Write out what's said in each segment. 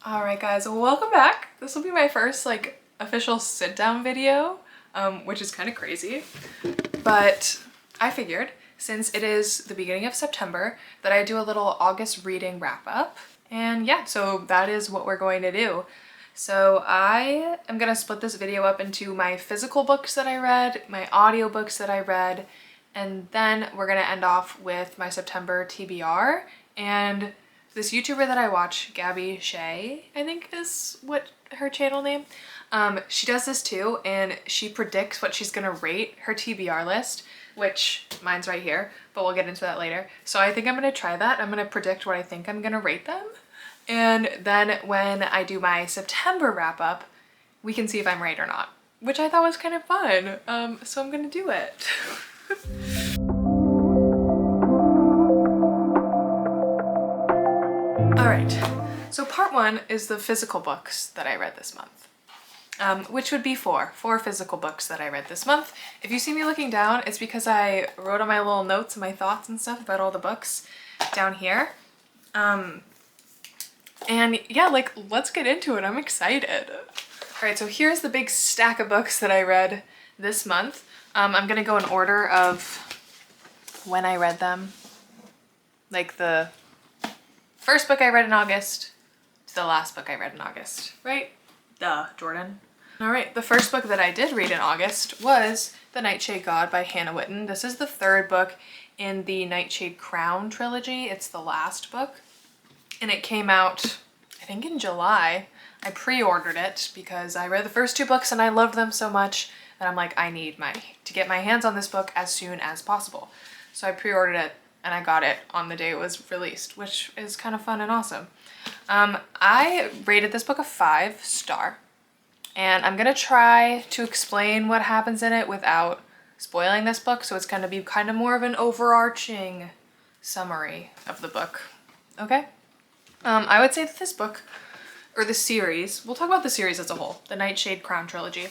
Alright guys, welcome back. This will be my first like official sit down video, which is kind of crazy. But I figured since it is the beginning of September that I do a little August reading wrap up. And yeah, so that is what we're going to do. So I am going to split this video up into my physical books that I read, my audiobooks that I read, and then we're going to end off with my September TBR. And this YouTuber that I watch, Gabby Shay, I think is what her channel name. She does this too, and she predicts what she's gonna rate her TBR list, which mine's right here, but we'll get into that later. So I think I'm gonna try that. I'm gonna predict what I think I'm gonna rate them. And then when I do my September wrap up, we can see if I'm right or not, which I thought was kind of fun. So I'm gonna do it. Alright, so part one is the physical books that I read this month, which would be four physical books that I read this month. If you see me looking down, it's because I wrote on my little notes and my thoughts and stuff about all the books down here. And yeah, like, let's get into it. I'm excited. Alright, so here's the big stack of books that I read this month. I'm gonna go in order of when I read them. Like the first book I read in August to the last book I read in August, right? Duh, Jordan. All right, the first book that I did read in August was The Nightshade God by Hannah Whitten. This is the third book in the Nightshade Crown trilogy. It's the last book, and it came out, I think, in July. I pre-ordered it because I read the first two books and I loved them so much that I'm like, I need to get my hands on this book as soon as possible. So I pre-ordered it and I got it on the day it was released, which is kind of fun and awesome. I rated this book a 5-star, and I'm gonna try to explain what happens in it without spoiling this book, so it's gonna be kind of more of an overarching summary of the book, okay? I would say that this book, or the series, we'll talk about the series as a whole, the Nightshade Crown trilogy.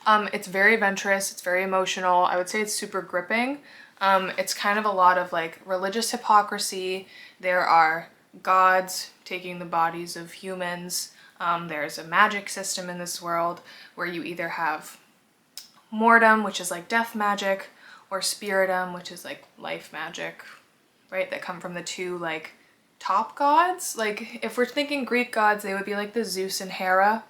It's very adventurous, it's very emotional, I would say it's super gripping. It's kind of a lot of like religious hypocrisy. There are gods taking the bodies of humans. There's a magic system in this world where you either have mortem, which is like death magic, or spiritum, which is like life magic, right? That come from the two like top gods. Like if we're thinking Greek gods, they would be like the Zeus and Hera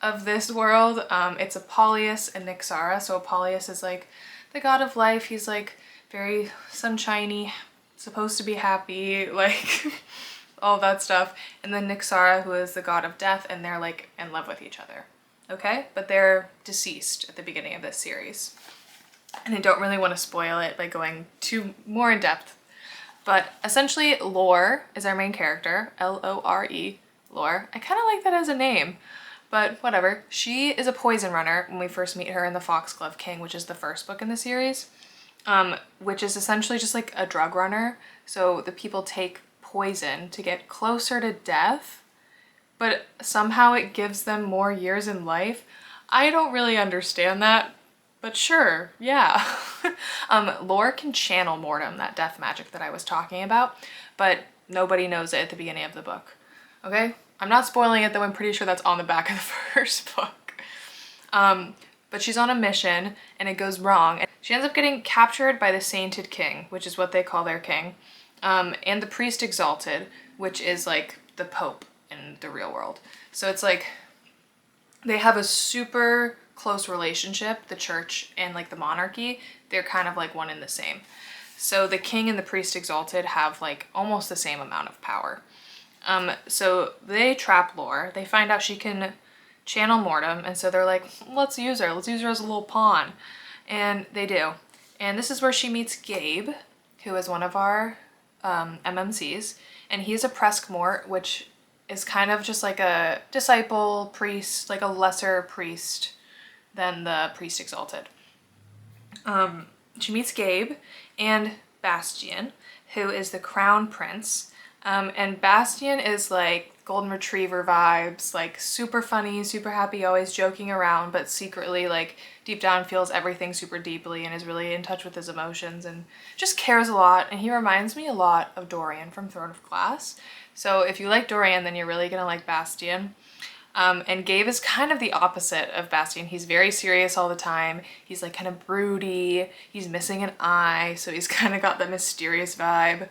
of this world. It's Apollonius and Nyxara. So Apollonius is like the god of life. He's like very sunshiny, supposed to be happy, like all that stuff. And then Nyxara, who is the god of death, and they're like in love with each other, okay? But they're deceased at the beginning of this series. And I don't really want to spoil it by going too more in depth. But essentially, Lore is our main character, L-O-R-E, Lore. I kind of like that as a name, but whatever. She is a poison runner when we first meet her in The Foxglove King, which is the first book in the series. Which is essentially just like a drug runner. So the people take poison to get closer to death, but somehow it gives them more years in life. I don't really understand that, but sure, yeah. Lore can channel mortem, that death magic that I was talking about, but nobody knows it at the beginning of the book, okay? I'm not spoiling it though, I'm pretty sure that's on the back of the first book. But she's on a mission and it goes wrong. And she ends up getting captured by the Sainted King, which is what they call their king, and the Priest Exalted, which is like the Pope in the real world. So it's like they have a super close relationship, the church and like the monarchy. They're kind of like one and the same. So the king and the Priest Exalted have like almost the same amount of power. So they trap Lore. They find out she can channel mortem, and so they're like, let's use her as a little pawn. And they do. And this is where she meets Gabe, who is one of our MMCs, and he's a Preskmort, which is kind of just like a disciple priest, like a lesser priest than the Priest Exalted. She meets Gabe and Bastian, who is the Crown Prince. And Bastian is like golden retriever vibes, like super funny, super happy, always joking around, but secretly like deep down feels everything super deeply and is really in touch with his emotions and just cares a lot. And he reminds me a lot of Dorian from Throne of Glass. So if you like Dorian, then you're really gonna like Bastian. And Gabe is kind of the opposite of Bastian. He's very serious all the time. He's like kind of broody. He's missing an eye, so he's kind of got that mysterious vibe.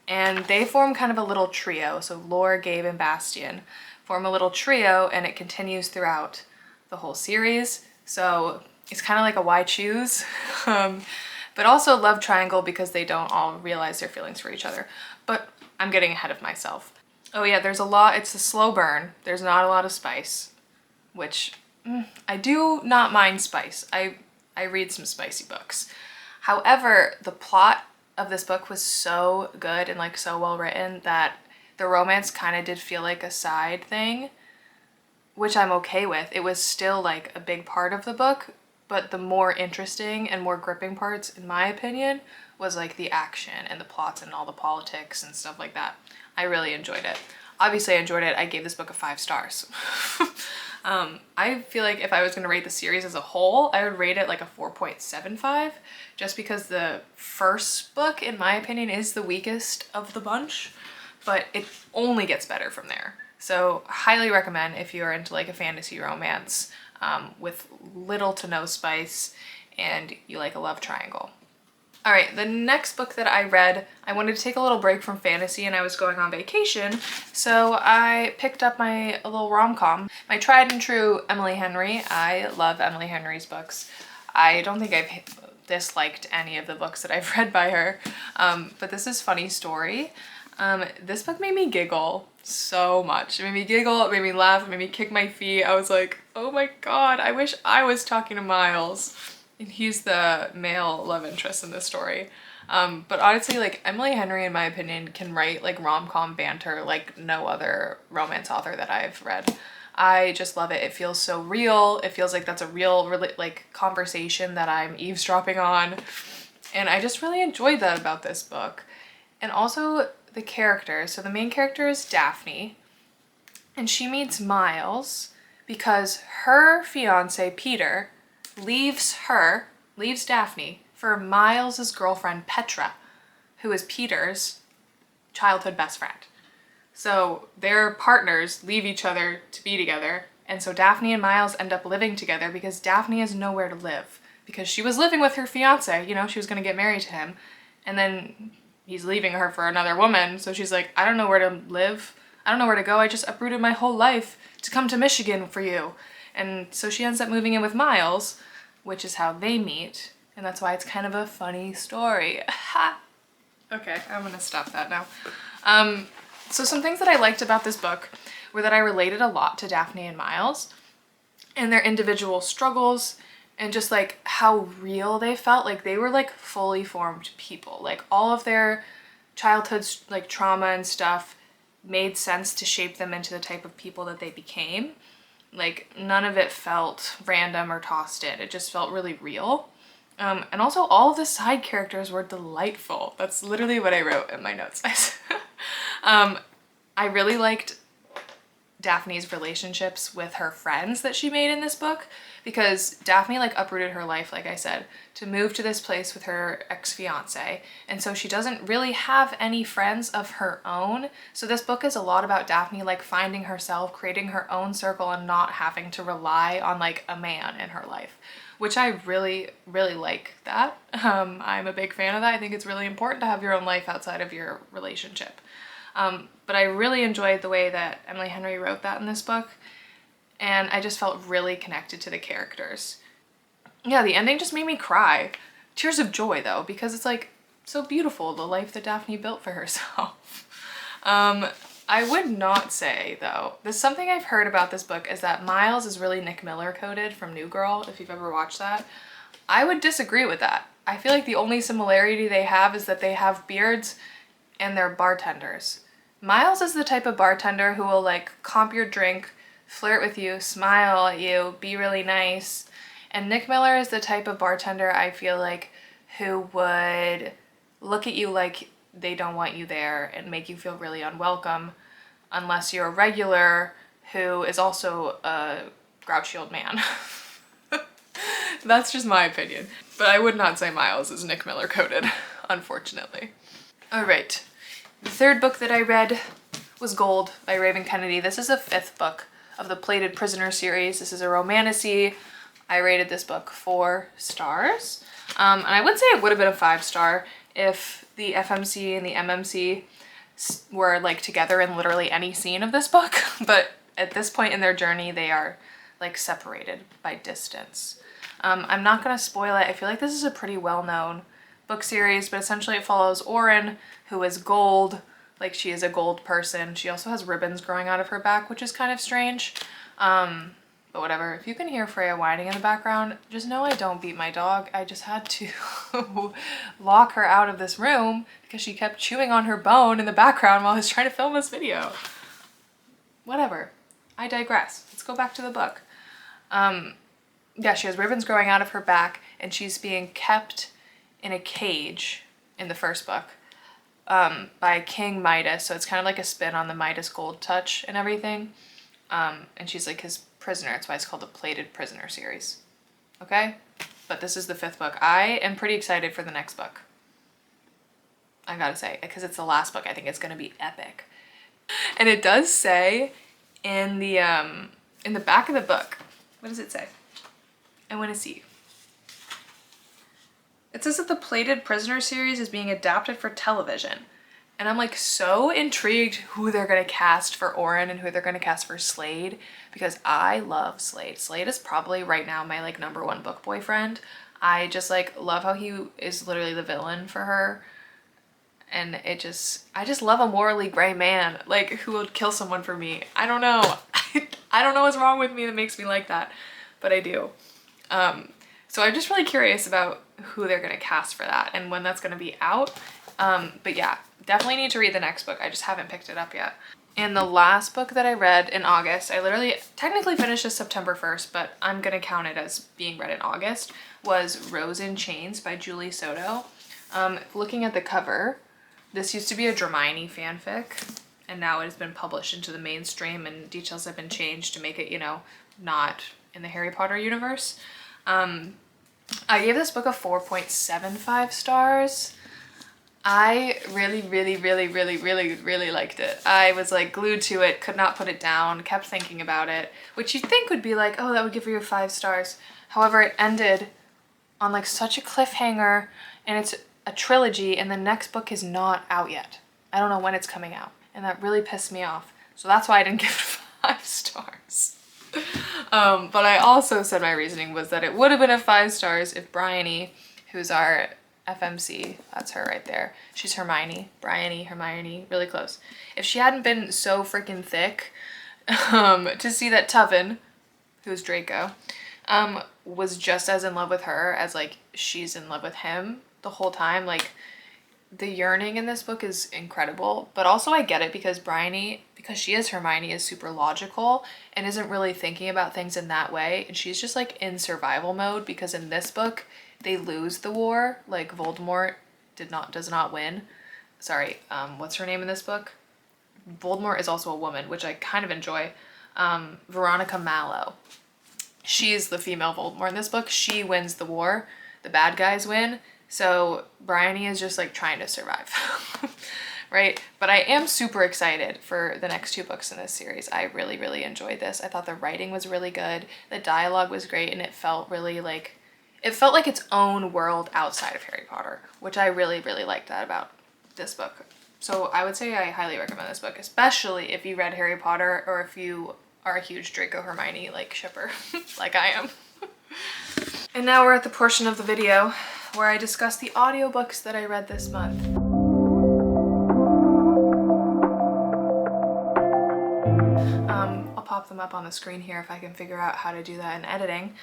And they form kind of a little trio. So Lore, Gabe, and Bastian form a little trio, and it continues throughout the whole series. So it's kind of like a why choose, but also love triangle because they don't all realize their feelings for each other. But I'm getting ahead of myself. Oh yeah, there's a lot, it's a slow burn. There's not a lot of spice, which I do not mind spice. I read some spicy books. However, the plot of this book was so good and like so well written that the romance kind of did feel like a side thing, which I'm okay with. It was still like a big part of the book, but the more interesting and more gripping parts, in my opinion, was like the action and the plots and all the politics and stuff like that. I really enjoyed it. Obviously I enjoyed it. I gave this book a 5 stars. I feel like if I was gonna rate the series as a whole, I would rate it like a 4.75, just because the first book, in my opinion, is the weakest of the bunch, but it only gets better from there. So highly recommend if you're into like a fantasy romance with little to no spice and you like a love triangle. All right, the next book that I read, I wanted to take a little break from fantasy and I was going on vacation, so I picked up my little rom-com, my tried and true Emily Henry. I love Emily Henry's books. I don't think I've disliked any of the books that I've read by her, but this is Funny Story. This book made me giggle so much. It made me giggle, it made me laugh, it made me kick my feet. I was like, oh my god, I wish I was talking to Miles. And he's the male love interest in this story. But honestly, like Emily Henry, in my opinion, can write like rom-com banter like no other romance author that I've read. I just love it. It feels so real. It feels like that's a real like conversation that I'm eavesdropping on. And I just really enjoyed that about this book. And also the characters. So the main character is Daphne, and she meets Miles because her fiance, Peter, leaves Daphne for Miles's girlfriend, Petra, who is Peter's childhood best friend. So their partners leave each other to be together, and so Daphne and Miles end up living together because Daphne has nowhere to live. Because she was living with her fiance, you know, she was gonna get married to him, and then he's leaving her for another woman, so she's like, I don't know where to live, I don't know where to go, I just uprooted my whole life to come to Michigan for you. And so she ends up moving in with Miles, which is how they meet, and that's why it's kind of a funny story. Okay, I'm gonna stop that now. So some things that I liked about this book were that I related a lot to Daphne and Miles and their individual struggles and just like how real they felt. Like they were like fully formed people. Like all of their childhood like trauma and stuff made sense to shape them into the type of people that they became. Like none of it felt random or tossed in. It just felt really real. And also all of the side characters were delightful. That's literally what I wrote in my notes. I really liked Daphne's relationships with her friends that she made in this book, because Daphne like uprooted her life, like I said, to move to this place with her ex-fiance, and so she doesn't really have any friends of her own. So this book is a lot about Daphne like finding herself, creating her own circle, and not having to rely on like a man in her life, which I really like that. I'm a big fan of that. I think it's really important to have your own life outside of your relationship. But I really enjoyed the way that Emily Henry wrote that in this book, and I just felt really connected to the characters. Yeah, the ending just made me cry. Tears of joy though, because it's like so beautiful, the life that Daphne built for herself. I would not say though, there's something I've heard about this book is that Miles is really Nick Miller coded from New Girl, if you've ever watched that. I would disagree with that. I feel like the only similarity they have is that they have beards and they're bartenders. Miles is the type of bartender who will like comp your drink, flirt with you, smile at you, be really nice. And Nick Miller is the type of bartender I feel like who would look at you like they don't want you there and make you feel really unwelcome unless you're a regular who is also a grouchy old man. That's just my opinion. But I would not say Miles is Nick Miller coded, unfortunately. All right, the third book that I read was Gold by Raven Kennedy. This is the 5th book of the Plated Prisoner series. This is a romantasy. I rated this book 4 stars. And I would say it would have been a 5-star if the FMC and the MMC were like together in literally any scene of this book. But at this point in their journey, they are like separated by distance. I'm not gonna spoil it. I feel like this is a pretty well-known book series, but essentially it follows Oren, who is gold. Like, she is a gold person. She also has ribbons growing out of her back, which is kind of strange. But whatever. If you can hear Freya whining in the background, just know I don't beat my dog. I just had to lock her out of this room because she kept chewing on her bone in the background while I was trying to film this video. Whatever. I digress. Let's go back to the book. Yeah, she has ribbons growing out of her back, and she's being kept in a cage in the first book by King Midas. So it's kind of like a spin on the Midas Gold Touch and everything. And she's like his prisoner. That's why it's called the Plated Prisoner series. Okay? But this is the 5th book. I am pretty excited for the next book. I gotta say, because it's the last book. I think it's gonna be epic. And it does say in the back of the book, what does it say? I want to see. It says that the Plated Prisoner series is being adapted for television. And I'm like so intrigued who they're gonna cast for Oren and who they're gonna cast for Slade, because I love Slade. Slade is probably right now my like #1 book boyfriend. I just like love how he is literally the villain for her. And I just love a morally gray man, like, who would kill someone for me. I don't know. I don't know what's wrong with me that makes me like that, but I do. So I'm just really curious about who they're gonna cast for that and when that's gonna be out. But yeah, definitely need to read the next book. I just haven't picked it up yet. And the last book that I read in August, I literally technically finished this September 1st, but I'm gonna count it as being read in August, was Rose in Chains by Julie Soto. Looking at the cover, this used to be a Hermione fanfic, and now it has been published into the mainstream and details have been changed to make it, you know, not in the Harry Potter universe. I gave this book a 4.75 stars. I really liked it. I was like glued to it, could not put it down, kept thinking about it, which you'd think would be like, oh, that would give you 5 stars. However, it ended on like such a cliffhanger, and it's a trilogy, and the next book is not out yet. I don't know when it's coming out, and that really pissed me off. So that's why I didn't give it 5 stars. But I also said my reasoning was that it would have been a 5 stars if Bryony, who's our FMC, that's her right there. She's Hermione, Bryony, Hermione, really close. If she hadn't been so freaking thick, to see that Tuvin, who's Draco, was just as in love with her as like she's in love with him the whole time. Like, the yearning in this book is incredible, but also I get it because Bryony, because she is Hermione, is super logical and isn't really thinking about things in that way, and she's just like in survival mode because in this book they lose the war. Like, Voldemort does not win. Sorry, what's her name in this book? Voldemort is also a woman, which I kind of enjoy. Veronica Mallow. She's the female Voldemort in this book. She wins the war. The bad guys win. So Bryony is just like trying to survive, right? But I am super excited for the next 2 books in this series. I really enjoyed this. I thought the writing was really good. The dialogue was great, and it felt really like, it felt like its own world outside of Harry Potter, which I really liked that about this book. So I would say I highly recommend this book, especially if you read Harry Potter or if you are a huge Draco Hermione like shipper like I am. And now we're at the portion of the video where I discuss the audiobooks that I read this month. I'll pop them up on the screen here if I can figure out how to do that in editing.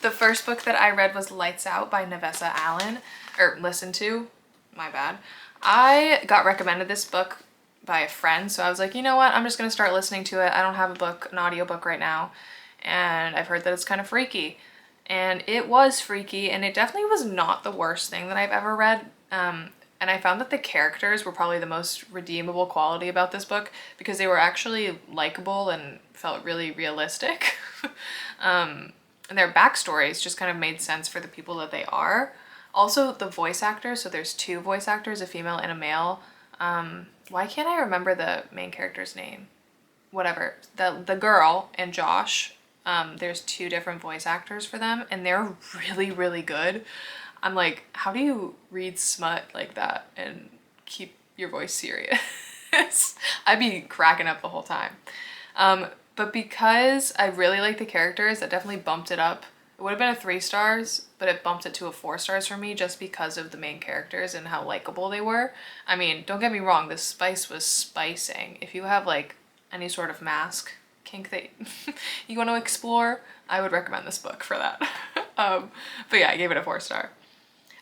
The first book that I read was Lights Out by Nevessa Allen, or listened to, my bad. I got recommended this book by a friend, so I was like, you know what, I'm just gonna start listening to it. I don't have a book, an audiobook right now, and I've heard that it's kind of freaky. And it was freaky, and it definitely was not the worst thing that I've ever read. And I found that the characters were probably the most redeemable quality about this book because they were actually likable and felt really realistic. and their backstories just kind of made sense for the people that they are. Also, the voice actors, so there's two voice actors, a female and a male. Why can't I remember the main character's name? Whatever. The girl and Josh, there's two different voice actors for them, and they're really, really good. I'm like, how do you read smut like that and keep your voice serious? I'd be cracking up the whole time. But because I really like the characters, that definitely bumped it up. It would have been a 3 stars, but it bumped it to a 4 stars for me just because of the main characters and how likable they were. I mean, don't get me wrong, the spice was spicing. If you have like any sort of mask kink that you want to explore, I would recommend this book for that. But yeah, I gave it a 4 star.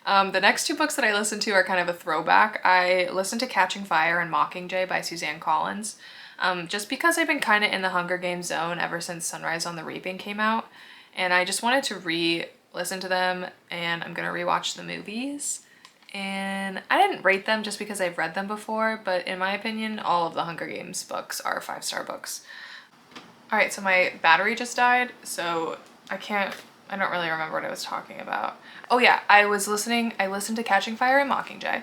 The next 2 books that I listened to are kind of a throwback. I listened to Catching Fire and Mockingjay by Suzanne Collins, just because I've been kind of in the Hunger Games zone ever since Sunrise on the Reaping came out, and I just wanted to re-listen to them, and I'm gonna rewatch the movies. And I didn't rate them just because I've read them before, but in my opinion, all of the Hunger Games books are 5-star books. All right, so my battery just died, so I don't really remember what I was talking about. Oh yeah, I listened to Catching Fire and Mockingjay,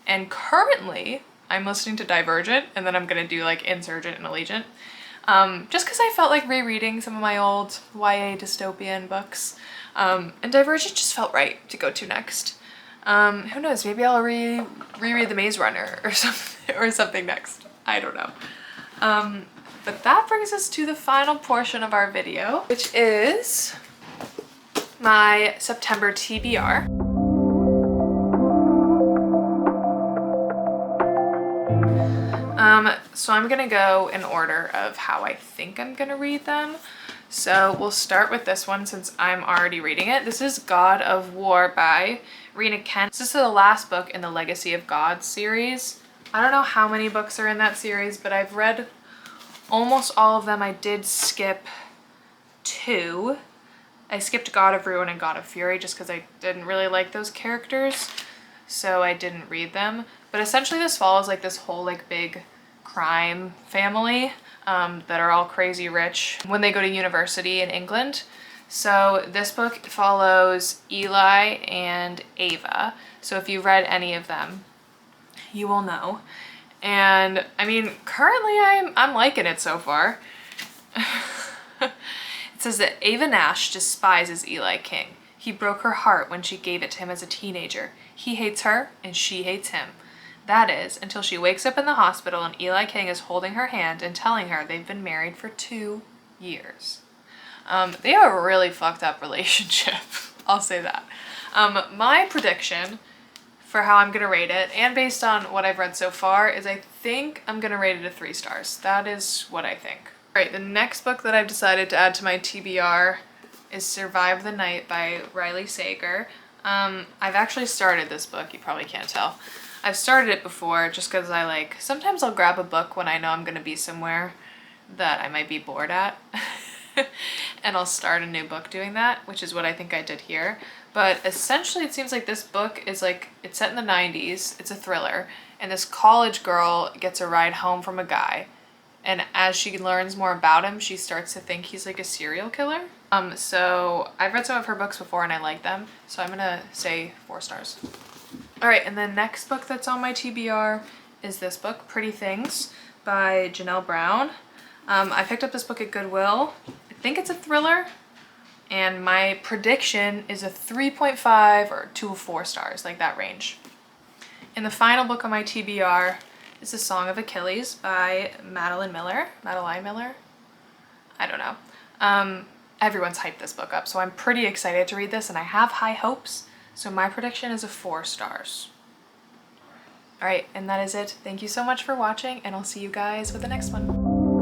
and currently I'm listening to Divergent, and then I'm gonna do like Insurgent and Allegiant, just because I felt like rereading some of my old YA dystopian books, and Divergent just felt right to go to next. Who knows, maybe I'll reread The Maze Runner or something next. I don't know. But that brings us to the final portion of our video, which is my September TBR. So I'm gonna go in order of how I think I'm gonna read them. So we'll start with this one since I'm already reading it. This is God of War by Rena Kent. This is the last book in the Legacy of Gods series. I don't know how many books are in that series, but I've read almost all of them. I did skip 2. I skipped God of Ruin and God of Fury just because I didn't really like those characters, so I didn't read them. But essentially this follows like this whole like big crime family that are all crazy rich when they go to university in England. So this book follows Eli and Ava. So if you've read any of them, you will know. And I mean, currently I'm liking it so far. It says that Ava Nash despises Eli King. He broke her heart when she gave it to him as a teenager. He hates her and she hates him. That is, until she wakes up in the hospital and Eli King is holding her hand and telling her they've been married for 2 years. They are a really fucked up relationship. I'll say that. My prediction for how I'm gonna rate it, and based on what I've read so far, is I think I'm gonna rate it a 3 stars. That is what I think. All right, the next book that I've decided to add to my TBR is Survive the Night by Riley Sager. I've actually started this book, you probably can't tell. I've started it before just because sometimes I'll grab a book when I know I'm gonna be somewhere that I might be bored at. And I'll start a new book doing that, which is what I think I did here. But essentially it seems like this book is it's set in the 90s, it's a thriller, and this college girl gets a ride home from a guy. And as she learns more about him, she starts to think he's like a serial killer. So I've read some of her books before and I like them, so I'm gonna say 4 stars. All right, and the next book that's on my TBR is this book, Pretty Things by Janelle Brown. I picked up this book at Goodwill. I think it's a thriller, and my prediction is a 3.5 or to 4 stars, like that range. And the final book on my TBR is The Song of Achilles by Madeline Miller. I don't know. Everyone's hyped this book up, so I'm pretty excited to read this, and I have high hopes. So my prediction is a 4 stars. All right, and that is it. Thank you so much for watching, and I'll see you guys with the next one.